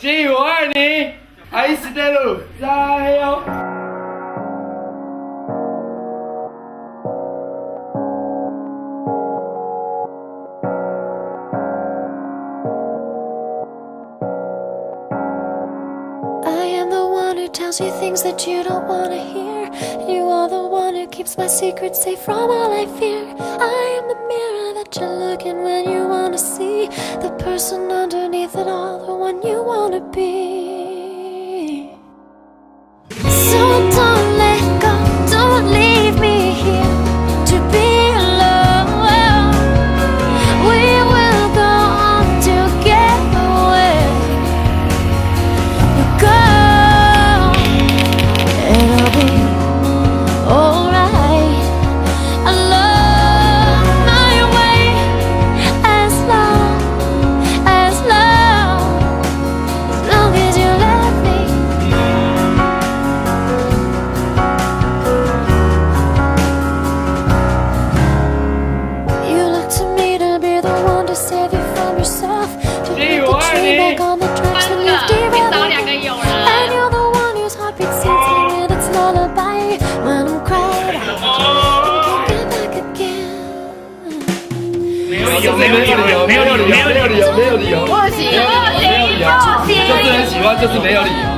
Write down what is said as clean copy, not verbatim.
G，我爱你，爱死的路，加油！ Tells you things that you don't wanna hear. You are the one who keeps my secrets safe from all I fear. I am the mirror that you're looking when you wanna see the person underneath it all, the one you wanna be. So don't let go, don't leave me here to be alone. We will go on together. You go. It'll be alright. I love my way as long as you let me. You look to me to be the one to save you from yourself. To put the tree back on the tracks that you've derailed. And you're the one whose heartbeat sings with its lullaby when I'm cried out and can't get back again. 没有理由，不行，就是很喜欢，就是没有理由。